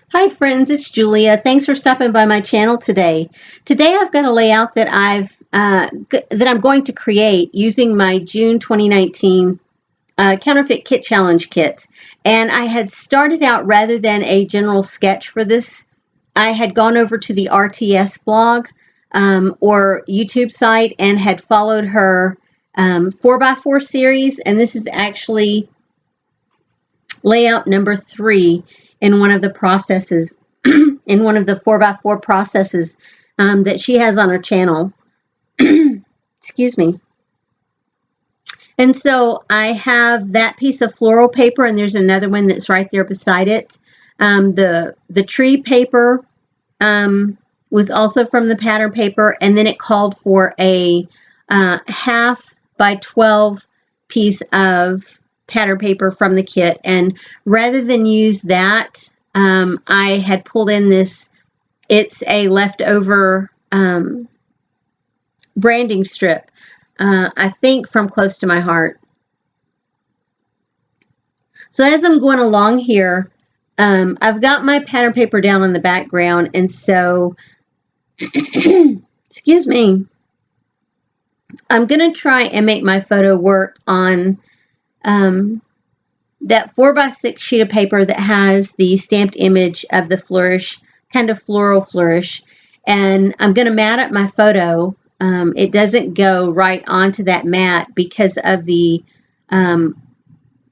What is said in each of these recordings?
Hi friends, it's Julia. Thanks for stopping by my channel today. Today I've got a layout that I'm going to create using my June 2019 Counterfeit Kit Challenge Kit. And I had started out rather than a general sketch for this. I had gone over to the RTS blog or YouTube site and had followed her 4x4 series, and this is actually layout number 3 in one of the processes in one of the 4x4 processes that she has on her channel. Excuse me. And so I have that piece of floral paper, and there's another one that's right there beside it. The tree paper was also from the pattern paper, and then it called for a half by 12 piece of pattern paper from the kit. And rather than use that, I had pulled in this, it's a leftover branding strip, I think from Close to My Heart. So as I'm going along here, I've got my pattern paper down in the background, and so, excuse me, I'm going to try and make my photo work on that 4x6 sheet of paper that has the stamped image of the flourish, kind of floral flourish. And I'm going to mat up my photo. It doesn't go right onto that mat because of the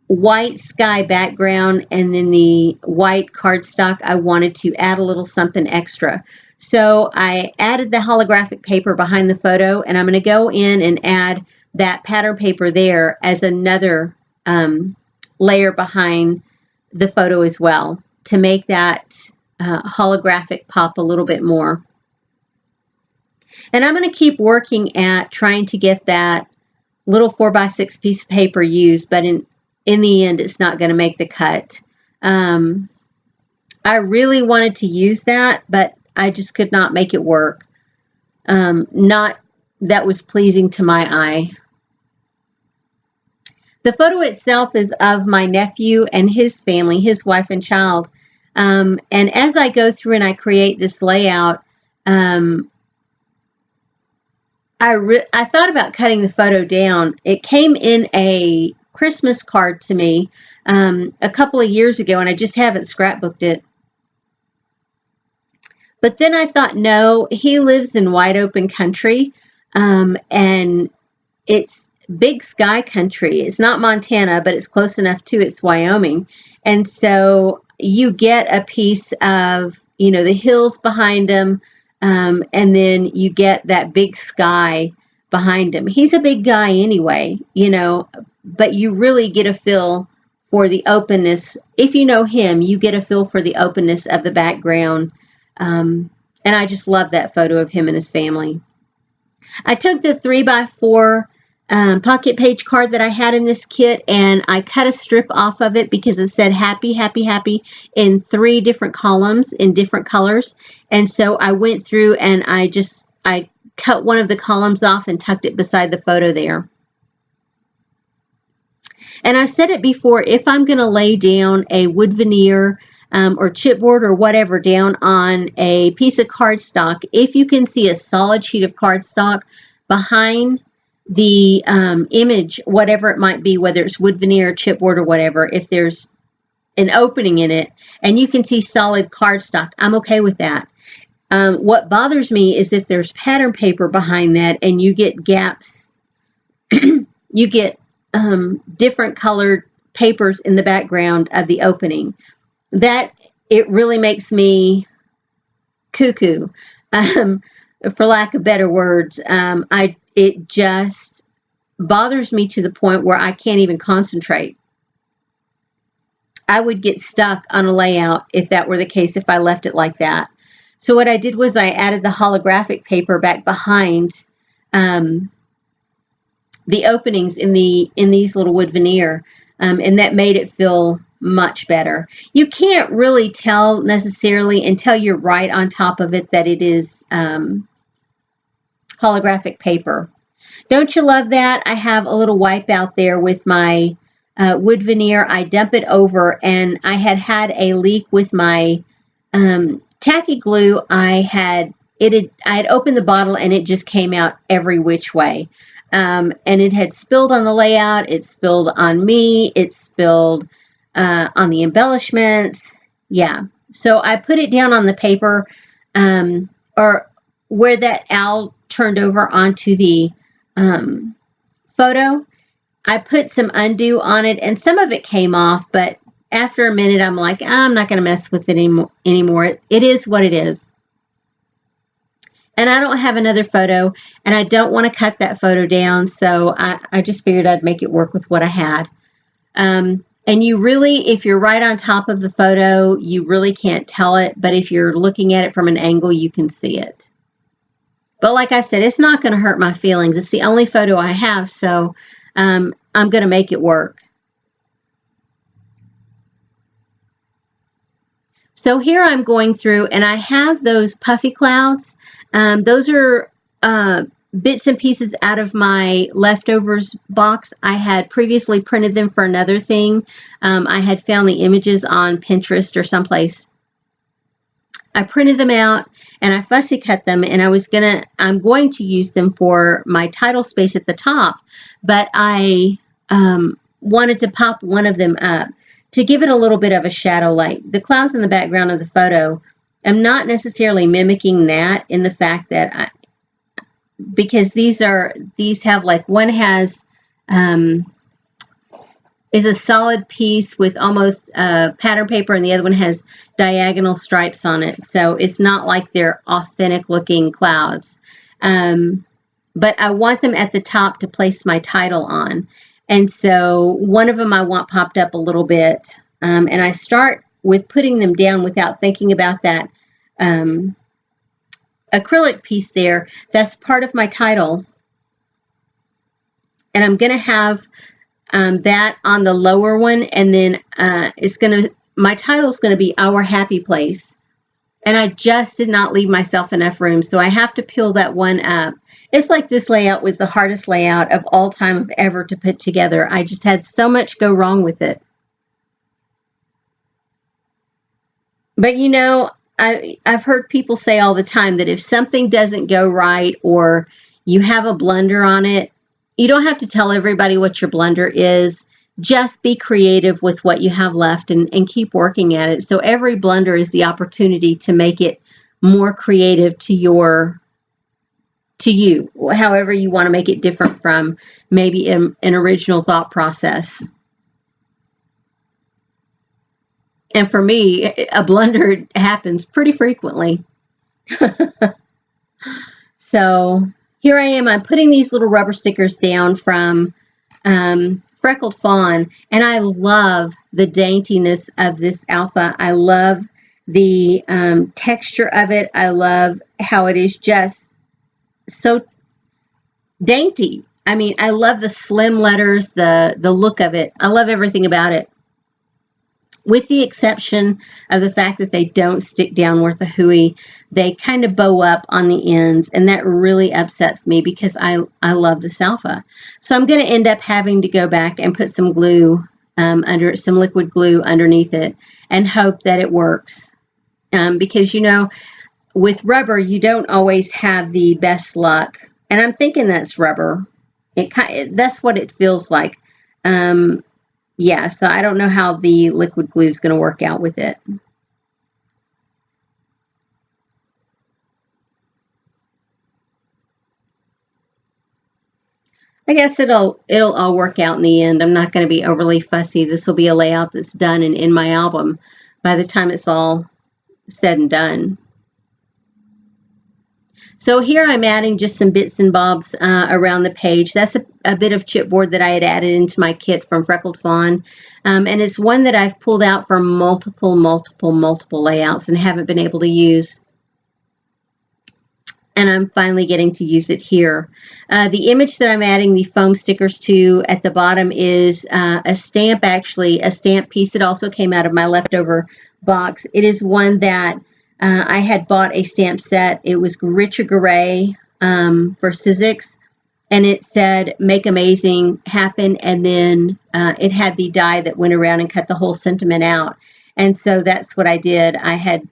white sky background and then the white cardstock. I wanted to add a little something extra. So I added the holographic paper behind the photo, and I'm going to go in and add that pattern paper there as another layer behind the photo as well to make that holographic pop a little bit more. And I'm going to keep working at trying to get that little 4x6 piece of paper used, but in the end, it's not going to make the cut. I really wanted to use that, but I just could not make it work. Not that was pleasing to my eye. The photo itself is of my nephew and his family, his wife and child. And as I go through and I create this layout, I thought about cutting the photo down. It came in a Christmas card to me a couple of years ago, and I just haven't scrapbooked it. But then I thought, no, he lives in wide open country, and it's big sky country. It's not Montana, but it's close enough to it's Wyoming. And so you get a piece of, the hills behind him, and then you get that big sky behind him. He's a big guy anyway, but you really get a feel for the openness. If you know him, you get a feel for the openness of the background. And I just love that photo of him and his family. I took the 3x4 pocket page card that I had in this kit, and I cut a strip off of it because it said happy, happy, happy in 3 different columns in different colors. And so I went through and I cut one of the columns off and tucked it beside the photo there. And I've said it before, if I'm going to lay down a wood veneer or chipboard or whatever down on a piece of cardstock, if you can see a solid sheet of cardstock behind the image, whatever it might be, whether it's wood veneer, chipboard, or whatever, if there's an opening in it and you can see solid cardstock, I'm okay with that. What bothers me is if there's pattern paper behind that and you get gaps, you get different colored papers in the background of the opening. That it really makes me cuckoo, for lack of better words. It just bothers me to the point where I can't even concentrate. I would get stuck on a layout if that were the case, if I left it like that. So what I did was I added the holographic paper back behind the openings in these little wood veneer, and that made it feel much better. You can't really tell necessarily until you're right on top of it that it is holographic paper. Don't you love that? I have a little wipe out there with my wood veneer. I dump it over, and I had a leak with my tacky glue, I had opened the bottle and it just came out every which way. And it had spilled on the layout, it spilled on me, it spilled on the embellishments. Yeah. So I put it down on the paper, or where that owl turned over onto the photo. I put some undo on it and some of it came off, but after a minute, I'm like, I'm not going to mess with it anymore. It is what it is. And I don't have another photo, and I don't want to cut that photo down, so I just figured I'd make it work with what I had. And you really, if you're right on top of the photo, you really can't tell it, but if you're looking at it from an angle, you can see it. But like I said, it's not going to hurt my feelings. It's the only photo I have, so I'm going to make it work. So here I'm going through, and I have those puffy clouds. Those are bits and pieces out of my leftovers box. I had previously printed them for another thing. I had found the images on Pinterest or someplace. I printed them out and I fussy cut them, and I'm going to use them for my title space at the top, but I wanted to pop one of them up to give it a little bit of a shadow light. The clouds in the background of the photo, I'm not necessarily mimicking that in the fact that because these have like, one has is a solid piece with almost pattern paper, and the other one has diagonal stripes on it. So it's not like they're authentic looking clouds. But I want them at the top to place my title on. And so one of them I want popped up a little bit. And I start with putting them down without thinking about that acrylic piece there. That's part of my title. And I'm going to have that on the lower one. And then my title is going to be Our Happy Place. And I just did not leave myself enough room. So I have to peel that one up. It's like this layout was the hardest layout of all time of ever to put together. I just had so much go wrong with it. But you know, I've heard people say all the time that if something doesn't go right or you have a blunder on it, you don't have to tell everybody what your blunder is. Just be creative with what you have left and keep working at it. So every blunder is the opportunity to make it more creative to you, however you want to make it different from maybe an original thought process. And for me, a blunder happens pretty frequently. So here I am. I'm putting these little rubber stickers down from Freckled Fawn, and I love the daintiness of this alpha. I love the texture of it. I love how it is just so dainty. I mean, I love the slim letters, the look of it. I love everything about it, with the exception of the fact that they don't stick down worth a hooey. They kind of bow up on the ends, and that really upsets me because I love this alpha. So I'm going to end up having to go back and put some glue some liquid glue underneath it and hope that it works. Because, you know, with rubber, you don't always have the best luck. And I'm thinking that's rubber. That's what it feels like. Yeah, so I don't know how the liquid glue is going to work out with it. I guess it'll all work out in the end. I'm not going to be overly fussy. This will be a layout that's done and in my album by the time it's all said and done. So here I'm adding just some bits and bobs around the page. That's a bit of chipboard that I had added into my kit from Freckled Fawn. And it's one that I've pulled out from multiple layouts and haven't been able to use. And I'm finally getting to use it here. The image that I'm adding the foam stickers to at the bottom is a stamp, actually, a stamp piece that also came out of my leftover box. It is one that I had bought a stamp set. It was Richard Garay for Sizzix, and it said, "Make amazing happen," and then it had the die that went around and cut the whole sentiment out. And so that's what I did. I had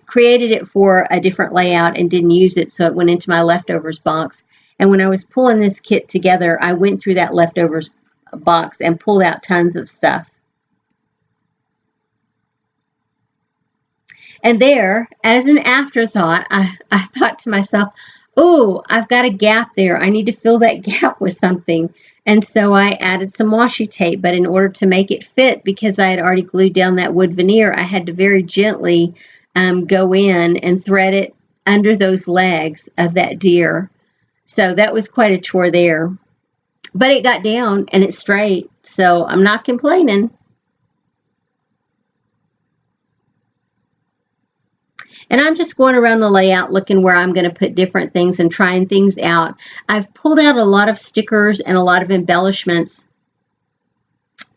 created it for a different layout and didn't use it, so it went into my leftovers box. And when I was pulling this kit together, I went through that leftovers box and pulled out tons of stuff. And there, as an afterthought, I thought to myself, oh, I've got a gap there. I need to fill that gap with something. And so I added some washi tape, but in order to make it fit, because I had already glued down that wood veneer, I had to very gently go in and thread it under those legs of that deer. So that was quite a chore there. But it got down and it's straight, so I'm not complaining. And I'm just going around the layout looking where I'm going to put different things and trying things out. I've pulled out a lot of stickers and a lot of embellishments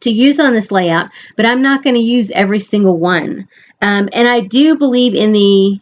to use on this layout, but I'm not going to use every single one. And I do believe in the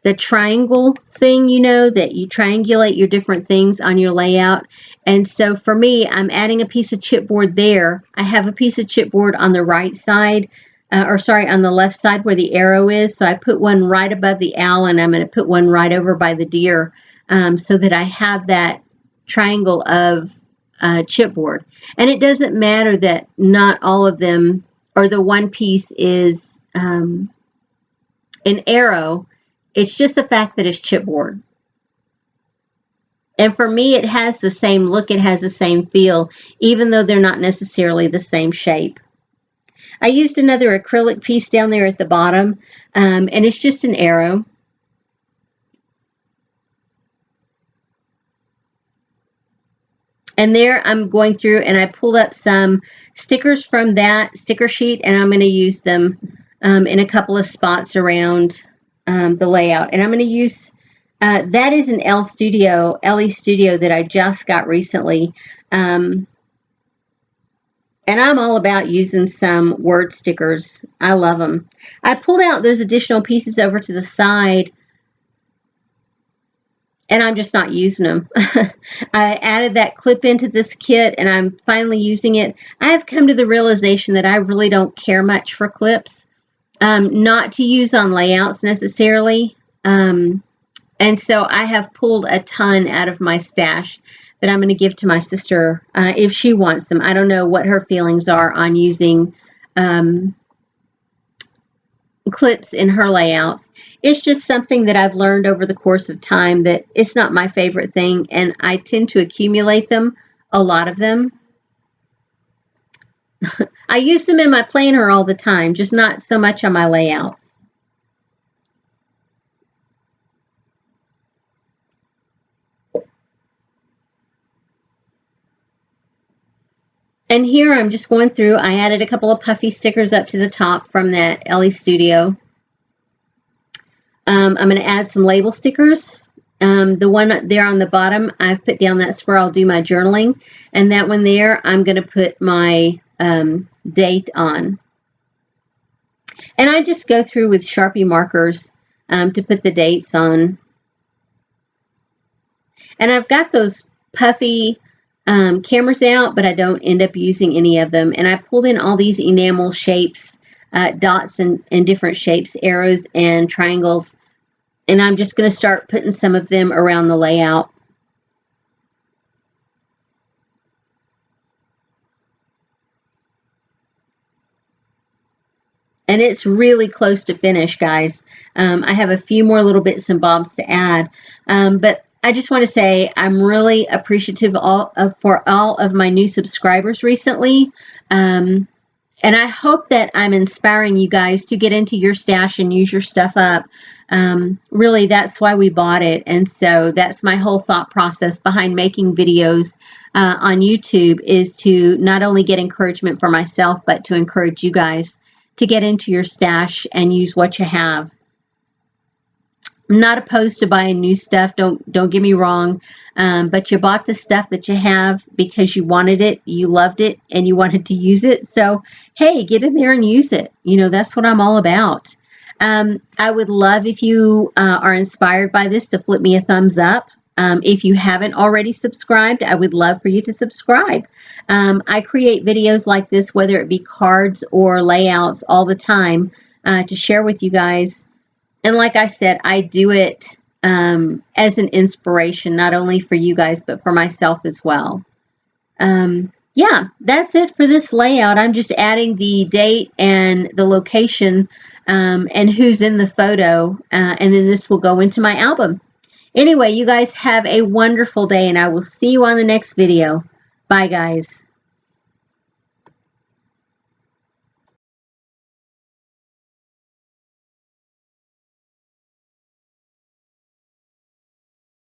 the triangle thing, you know, that you triangulate your different things on your layout. And so for me, I'm adding a piece of chipboard there. I have a piece of chipboard on the right side, on the left side where the arrow is. So I put one right above the owl, and I'm going to put one right over by the deer, so that I have that triangle of chipboard. And it doesn't matter that not all of them, or the one piece is an arrow. It's just the fact that it's chipboard. And for me, it has the same look, it has the same feel, even though they're not necessarily the same shape. I used another acrylic piece down there at the bottom, and it's just an arrow. And there I'm going through and I pulled up some stickers from that sticker sheet, and I'm going to use them in a couple of spots around the layout. And I'm going to use, that is an LE Studio that I just got recently. And I'm all about using some word stickers. I love them. I pulled out those additional pieces over to the side, and I'm just not using them. I added that clip into this kit, and I'm finally using it. I have come to the realization that I really don't care much for clips, not to use on layouts necessarily. And so I have pulled a ton out of my stash that I'm going to give to my sister if she wants them. I don't know what her feelings are on using clips in her layouts. It's just something that I've learned over the course of time that it's not my favorite thing, and I tend to accumulate them, a lot of them. I use them in my planner all the time, just not so much on my layouts. And here I'm just going through, I added a couple of puffy stickers up to the top from that LE Studio. I'm going to add some label stickers. The one there on the bottom, I've put down, that's where I'll do my journaling. And that one there, I'm going to put my date on. And I just go through with Sharpie markers to put the dates on. And I've got those puffy cameras out, but I don't end up using any of them. And I pulled in all these enamel shapes, dots and different shapes, arrows and triangles. And I'm just going to start putting some of them around the layout. And it's really close to finish, guys. I have a few more little bits and bobs to add. But I just want to say I'm really appreciative for all of my new subscribers recently. And I hope that I'm inspiring you guys to get into your stash and use your stuff up. Really, that's why we bought it. And so that's my whole thought process behind making videos on YouTube, is to not only get encouragement for myself, but to encourage you guys to get into your stash and use what you have. I'm not opposed to buying new stuff, don't get me wrong, but you bought the stuff that you have because you wanted it, you loved it, and you wanted to use it. So hey, get in there and use it. You know, that's what I'm all about. I would love if you are inspired by this to flip me a thumbs up. If you haven't already subscribed, I would love for you to subscribe. I create videos like this, whether it be cards or layouts, all the time to share with you guys. And like I said, I do it as an inspiration, not only for you guys, but for myself as well. Yeah, that's it for this layout. I'm just adding the date and the location and who's in the photo, and then this will go into my album. Anyway, you guys have a wonderful day, and I will see you on the next video. Bye, guys.